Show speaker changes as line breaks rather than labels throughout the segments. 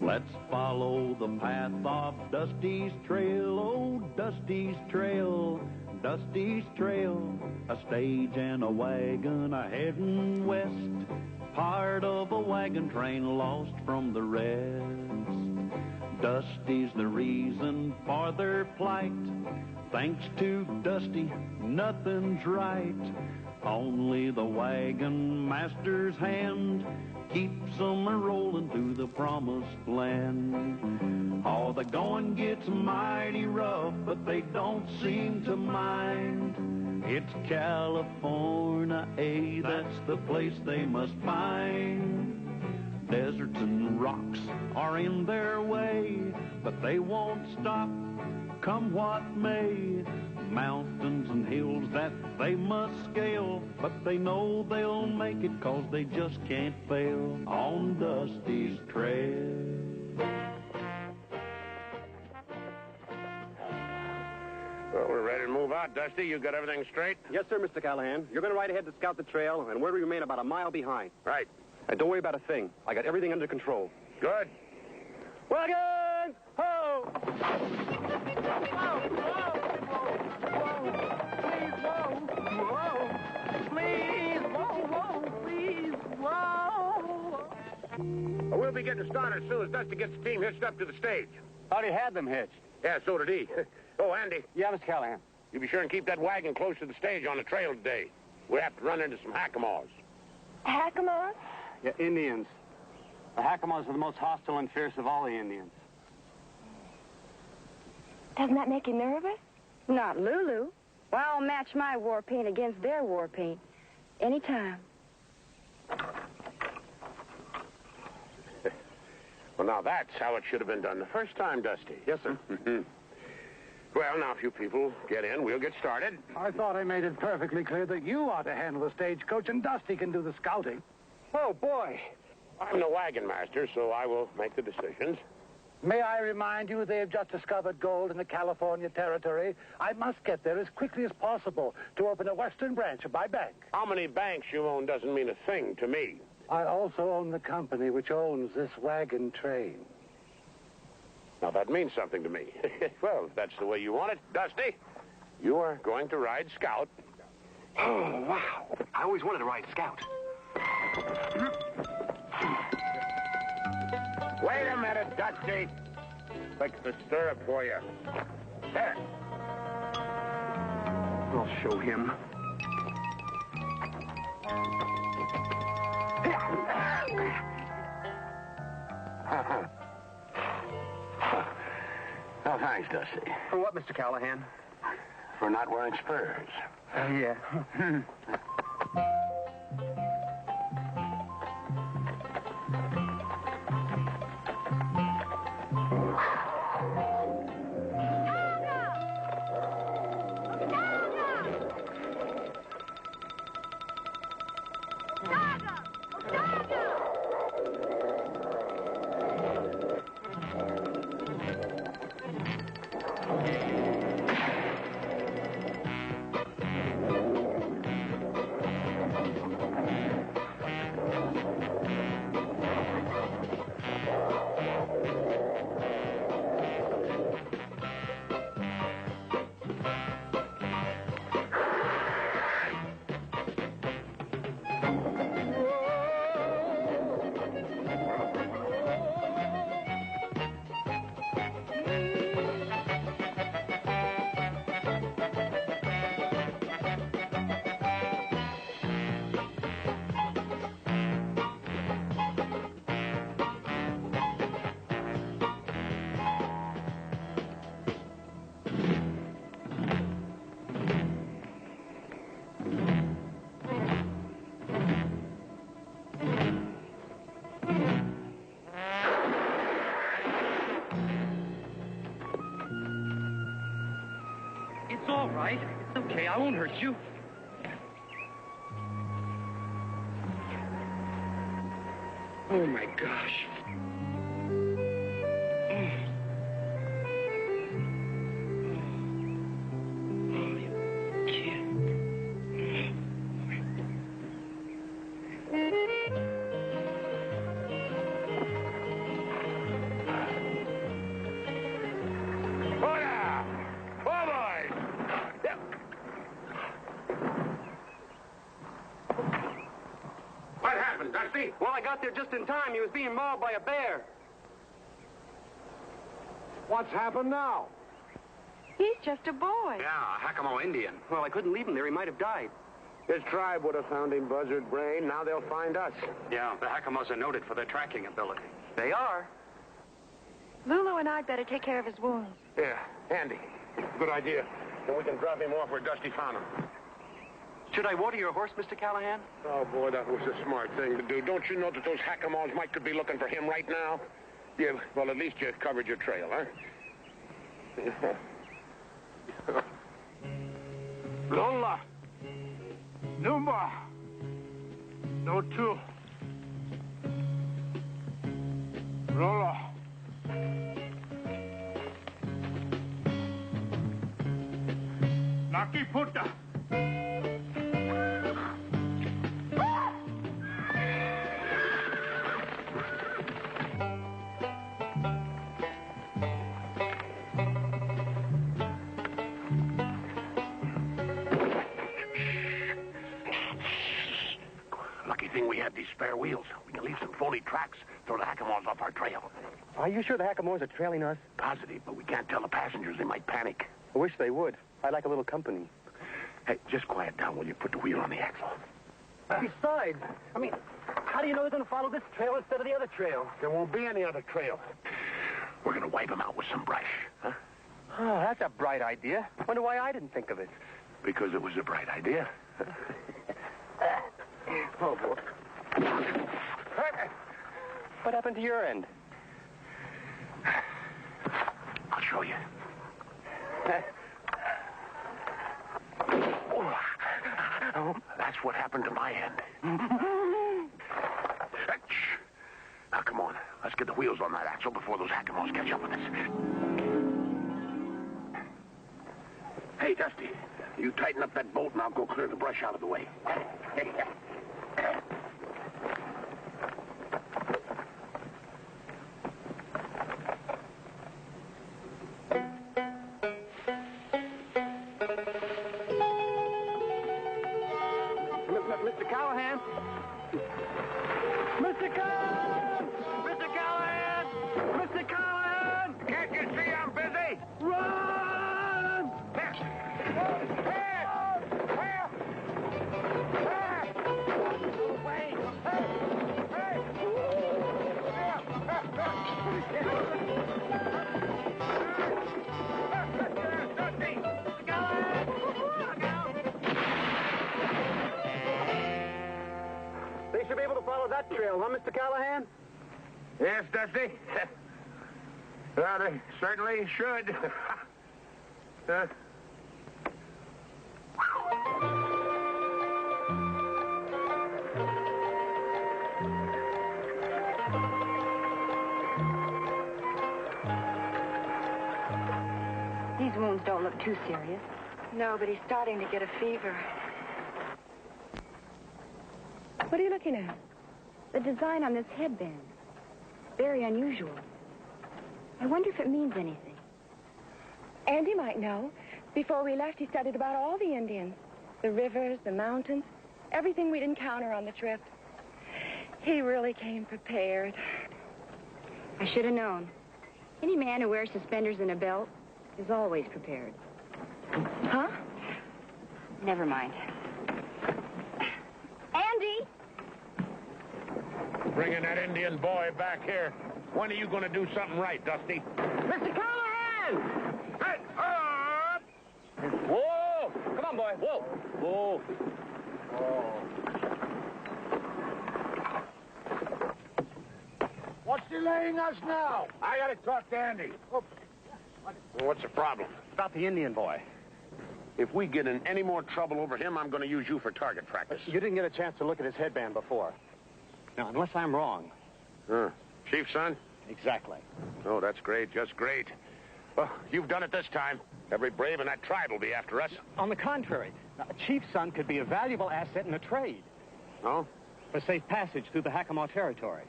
Let's follow the path of Dusty's trail, oh, Dusty's trail, Dusty's trail. A stage and a wagon a-heading west, part of a wagon train lost from the rest. Dusty's the reason for their plight. Thanks to Dusty, nothing's right. Only the wagon master's hand keeps them a-rolling to the promised land. Oh, the going gets mighty rough, but they don't seem to mind. It's California, that's the place they must find. Deserts and rocks are in their way, but they won't stop, come what may. Mountains and hills that they must scale, but they know they'll make it 'cause they just can't fail on Dusty's trail.
Well, we're ready to move out, Dusty. You got everything straight?
Yes, sir, Mr. Callahan. You're going to ride ahead to scout the trail, and we'll remain about a mile behind.
Right.
And don't worry about a thing. I got everything under control.
Good.
Wagon! Ho!
We'll be getting started as soon as Dusty gets the team hitched up to the stage.
Already had them hitched.
Yeah, so did he. Oh, Andy,
Yeah, Mr. Callahan.
you be sure and keep that wagon close to the stage on the trail today. We have to run into some hackamows.
Hackamows?
Yeah, Indians. The Hackamows are the most hostile and fierce of all the Indians.
Doesn't that make you nervous? Not Lulu. Well, I'll match my war paint against their war paint. Anytime.
Well, now that's how it should have been done the first time, Dusty.
Yes, sir.
Well, now, if you people get in, we'll get started.
I thought I made it perfectly clear that you ought to handle the stagecoach and Dusty can do the scouting.
Oh, boy.
I'm the wagon master, so I will make the decisions.
May I remind you they have just discovered gold in the California territory? I must get there as quickly as possible to open a western branch of my bank.
How many banks you own doesn't mean a thing to me.
I also own the company which owns this wagon train.
Now, that means something to me. Well, if that's the way you want it, Dusty, you are going to ride Scout.
Oh, wow. I always wanted to ride Scout.
Wait a minute, Dusty. Fix the stirrup for you. There.
I'll show him.
Oh, thanks, Dusty.
For what, Mr. Callahan?
For not wearing spurs.
Yeah.
It's all right. It's okay. I won't hurt you. Oh, my gosh.
got there just in time. He was being mauled by a bear.
What's happened now?
He's just a boy.
Yeah, a Hakamo Indian. Well, I couldn't leave him there. He might have died.
His tribe would have found him, Buzzard Brain. Now they'll find us.
Yeah, the Hakamos are noted for their tracking ability.
They are. Lulu and I'd better take care of his wounds.
Yeah, Andy. Good idea. Then we can drop him off where Dusty found him.
Should I water your horse, Mr. Callahan?
Oh, boy, that was a smart thing to do. Don't you know that those Hakamos could be looking for him right now? Yeah, well, at least you covered your trail, huh?
Lola. Numa. No two. Lola. Naki puta.
Lucky thing we had these spare wheels. We can leave some phony tracks, throw the Hakamos off our trail.
Are you sure the Hakamos are trailing us?
Positive, but we can't tell the passengers. They might panic.
I wish they would. I'd like a little company.
Hey, just quiet down while you put the wheel on the axle.
Besides, how do you know they're going to follow this trail instead of the other trail?
There won't be any other trail. We're going to wipe them out with some brush, huh?
Oh, that's a bright idea. Wonder why I didn't think of it.
Because it was a bright idea.
Oh, boy. What happened to your end?
I'll show you. Oh, that's what happened to my end. Now, come on. Let's get the wheels on that axle before those Hakamos catch up with us. Hey, Dusty, you tighten up that bolt and I'll go clear the brush out of the way.
Mr. Callahan? Mr. Callahan! Mr. Callahan! Mr. Callahan!
Can't you see I'm busy?
Run! They should be able to follow that trail, huh, Mr. Callahan?
Yes, Dusty. Well, they certainly should.
These wounds don't look too serious. No, but he's starting to get a fever. What are you looking at? The design on this headband. Very unusual. I wonder if it means anything. Andy might know. Before we left, he studied about all the Indians. The rivers, the mountains, everything we'd encounter on the trip. He really came prepared. I should have known. Any man who wears suspenders and a belt is always prepared. Huh? Never mind. Andy!
Bringing that Indian boy back here. When are you going to do something right, Dusty?
Mr. Callahan!
Hey, up!
Whoa! Come on, boy. Whoa. Whoa.
What's delaying us now?
I got to talk to Andy. What's the problem?
About the Indian boy.
If we get in any more trouble over him, I'm going to use you for target practice.
You didn't get a chance to look at his headband before. Now, unless I'm wrong.
Chief's son?
Exactly.
Oh, that's great. Just great. Well, you've done it this time. Every brave in that tribe will be after us.
On the contrary, a chief's son could be a valuable asset in a trade.
Oh?
For safe passage through the Hakama territory.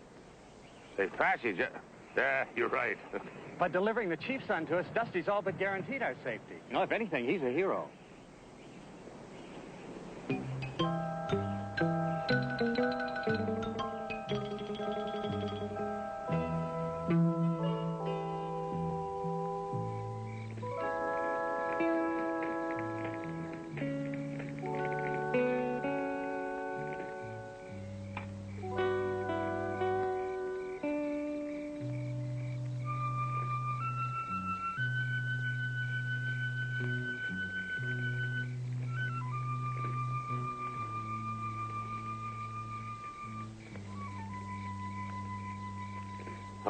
Safe passage? Yeah, you're right.
By delivering the chief's son to us, Dusty's all but guaranteed our safety. You know, if anything, he's a hero.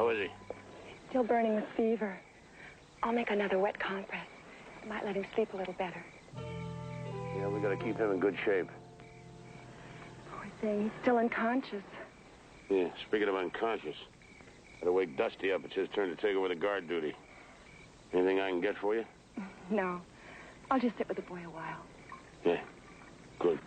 How is he?
Still burning with fever. I'll make another wet compress. It might let him sleep a little better.
Yeah, we gotta keep him in good shape.
Poor thing, he's still unconscious.
Yeah, speaking of unconscious, gotta wake Dusty up. It's his turn to take over the guard duty. Anything I can get for you?
No. I'll just sit with the boy a while.
Yeah, good.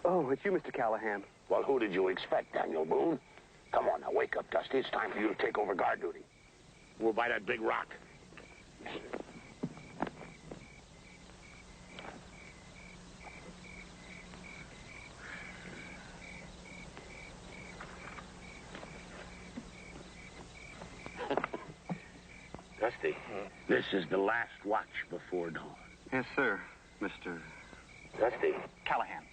Oh, it's you, Mr. Callahan.
Well, who did you expect, Daniel Boone? Come on, now, wake up, Dusty. It's time for you to take over guard duty. We're by that big rock. Dusty, this is the last watch before dawn.
Yes, sir, Mr.
Dusty,
Callahan.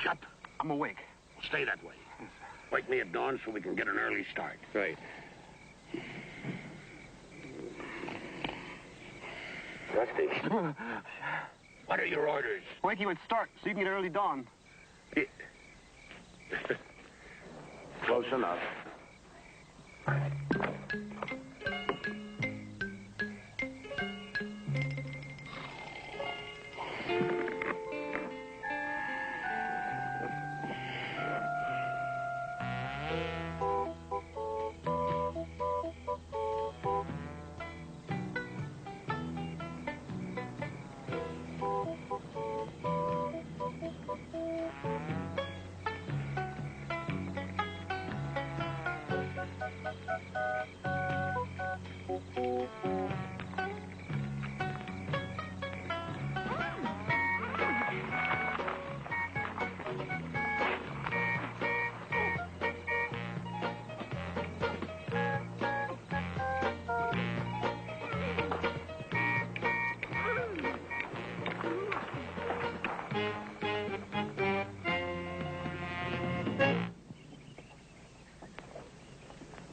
wake up.
I'm awake.
Stay that way. Wake me at dawn so we can get an early start.
Right.
Dusty, what are your orders?
Wake you at start so you can get early dawn.
Close enough.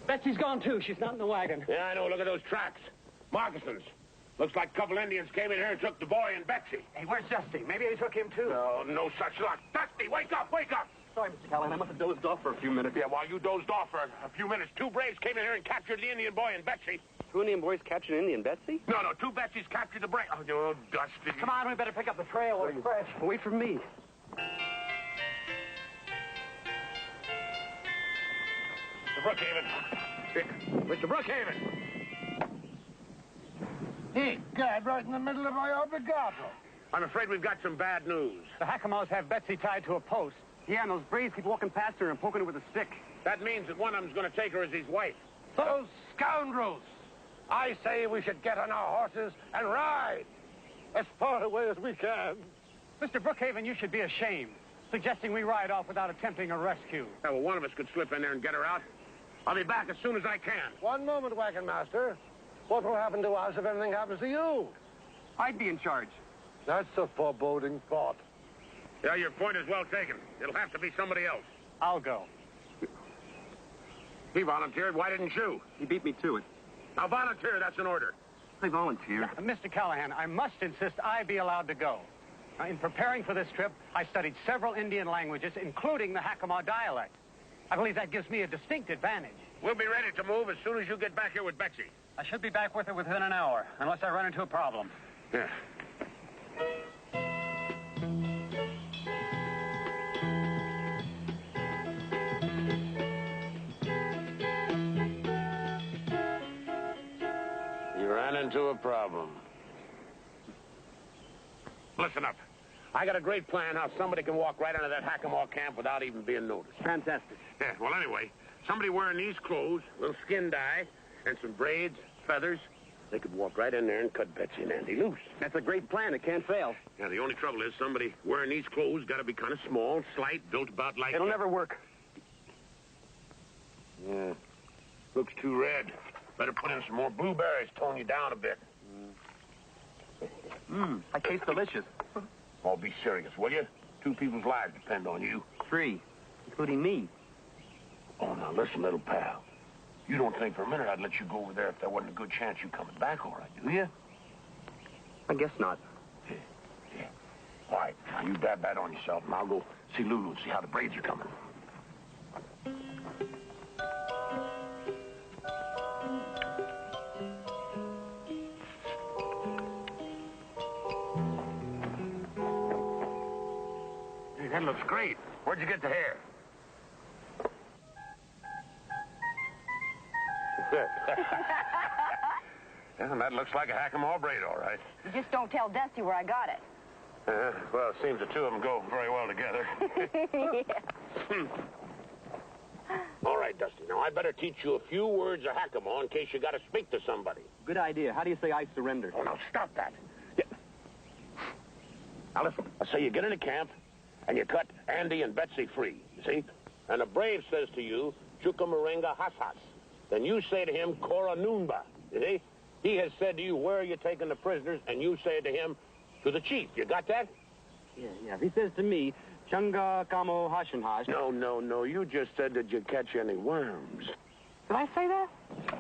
Betsy's gone, too. She's not in the wagon.
Yeah, I know. Look at those tracks. Moccasins. Looks like a couple Indians came in here and took the boy and Betsy.
Hey, where's Dusty? Maybe they took him, too.
No, no such luck. Dusty, wake up, wake up!
Sorry, Mr. Callahan. I must have dozed off for a few minutes.
Yeah, while you dozed off for a few minutes, two braves came in here and captured the Indian boy and Betsy.
Two Indian boys captured an Indian Betsy?
No, two Betsy's captured the brave. Oh, no, Dusty.
Come on, we better pick up the trail while it's fresh.
Wait for me.
Mr. Brookhaven. Mr. Brookhaven.
Hey, God, right in the middle of my obligato.
I'm afraid we've got some bad news.
The Hackamores have Betsy tied to a post.
Yeah, and those braves keep walking past her and poking her with a stick.
That means that one of them's going to take her as his wife.
Those scoundrels! I say we should get on our horses and ride as far away as we can.
Mr. Brookhaven, you should be ashamed, suggesting we ride off without attempting a rescue.
Yeah, well, one of us could slip in there and get her out. I'll be back as soon as I can.
One moment, wagon master. What will happen to us if anything happens to you?
I'd be in charge.
That's a foreboding thought.
Yeah, your point is well taken. It'll have to be somebody else.
I'll go.
He volunteered. Why didn't you?
He beat me to it.
Now, volunteer. That's an order.
I volunteer.
Mr. Callahan, I must insist I be allowed to go. Now, in preparing for this trip, I studied several Indian languages, including the Hackamore dialect. I believe that gives me a distinct advantage.
We'll be ready to move as soon as you get back here with Betsy.
I should be back with her within an hour, unless I run into a problem.
Yeah. You ran into a problem. Listen up. I got a great plan how somebody can walk right into that Hackamore camp without even being noticed.
Fantastic.
Yeah, well, anyway, somebody wearing these clothes, a little skin dye, and some braids, feathers, they could walk right in there and cut Betsy and Andy loose.
That's a great plan. It can't fail.
Yeah, the only trouble is somebody wearing these clothes got to be kind of small, slight, built about like...
It'll never work.
Yeah. Looks too red. Better put in some more blueberries, tone you down a bit.
I taste delicious.
Oh, be serious, will you? Two people's lives depend on you.
3, including me.
Oh, now listen, little pal. You don't think for a minute I'd let you go over there if there wasn't a good chance you coming back all right, do you?
I guess not.
Yeah. All right, now you dab that on yourself, and I'll go see Lulu and see how the Braves are coming. Hey, that looks great. Where'd you get the hair? Yeah, that looks like a Hackamore braid, all right.
You just don't tell Dusty where I got it.
Well, it seems the two of them go very well together. All right, Dusty. Now, I better teach you a few words of Hackamore in case you got to speak to somebody.
Good idea. How do you say I surrender?
Oh, now, stop that. Yeah. Now, listen. I say you get into camp, and you cut Andy and Betsy free, you see? And the brave says to you, Chuka Moringa Hasas. Then you say to him, Kora Noonba, you see? He has said to you, where are you taking the prisoners? And you say to him, to the chief. You got that?
Yeah. If he says to me, Chunga Kamo Hashanhash.
No. You just said, did you catch any worms?
Did I say that?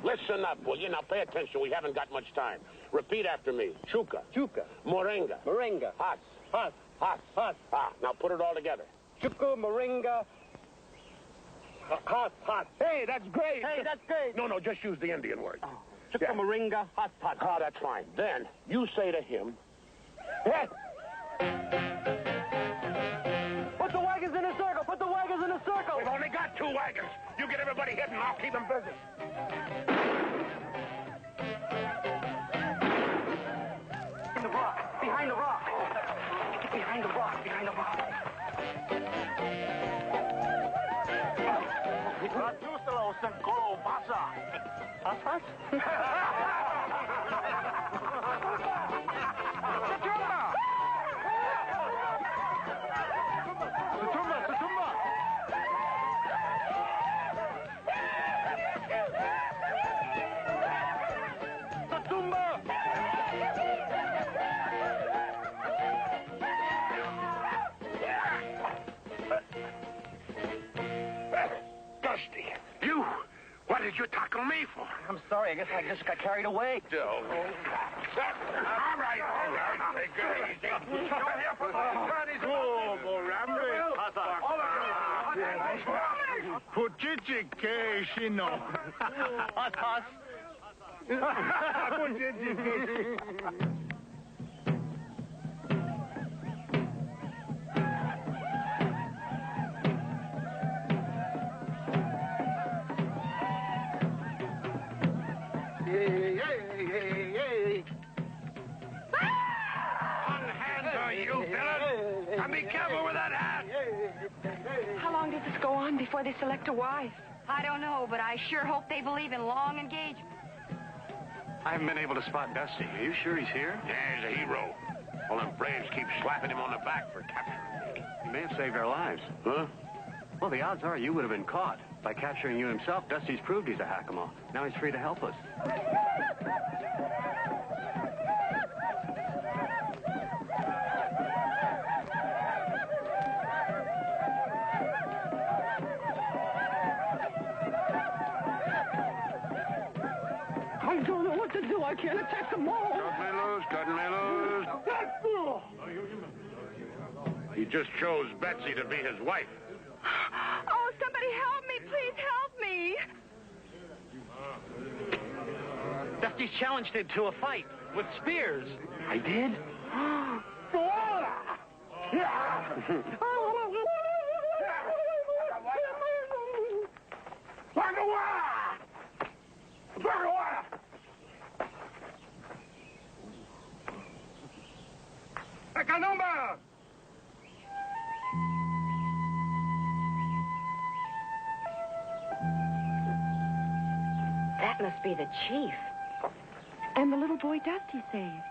Listen up, will you? Now, pay attention. We haven't got much time. Repeat after me. Chuka.
Chuka.
Moringa.
Moringa.
Has.
Has.
Has.
Has.
Ah, now put it all together.
Chuka Moringa.
Has. Has. Hey, that's great.
Hey, that's great.
No, just use the Indian word.
Oh. Chuka Moringa. Has. Has.
Ah, that's fine. Then you say to him, hey.
Put the wagons in a circle. Put the wagons in a circle.
We've only got 2 wagons. You get everybody hidden, I'll keep them busy.
In the rock. Behind the rock. Get behind the rock. Behind the rock.
Dusty, you. What did you tackle me for?
I'm sorry. I guess I just got carried away.
All right. Take it easy. You're here for the Chinese. You villain! And be careful with that hat!
How long does this go on before they select a wife? I don't know, but I sure hope they believe in long engagement.
I haven't been able to spot Dusty. Are you sure he's here?
Yeah, he's a hero. Well, them braves keep slapping him on the back for capturing me.
He may have saved our lives.
Huh?
Well, the odds are you would have been caught. By capturing you himself, Dusty's proved he's a Hackamore. Now he's free to help us.
I don't know what to do. I can't attack them all.
Cut me loose. He just chose Betsy to be his wife.
Oh, somebody help me. Please help me.
Dusty's challenged him to a fight with spears.
I did?
That must be the chief. And the little boy Dusty saved.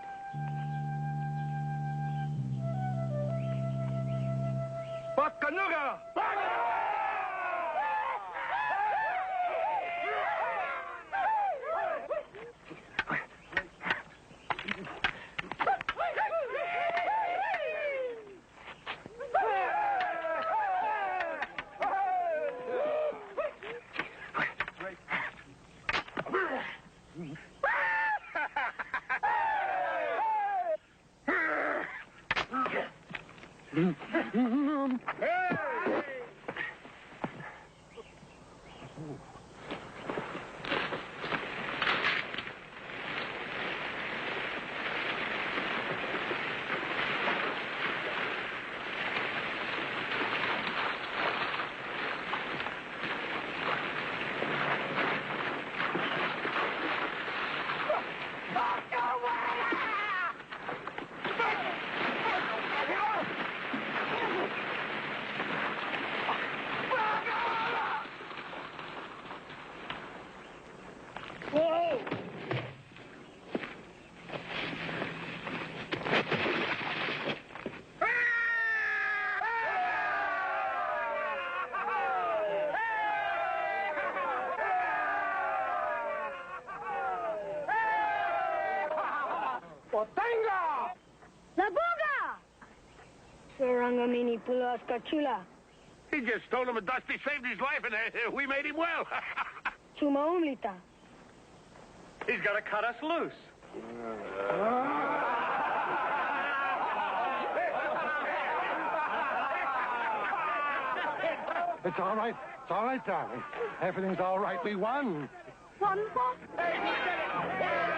La boga! Sarangamini pulas kachula.
He just told him Dusty saved his life, and we made him well.
Chuma umlita.
He's got to cut us loose.
It's all right. It's all right, darling. Everything's all right. We won.
Won what?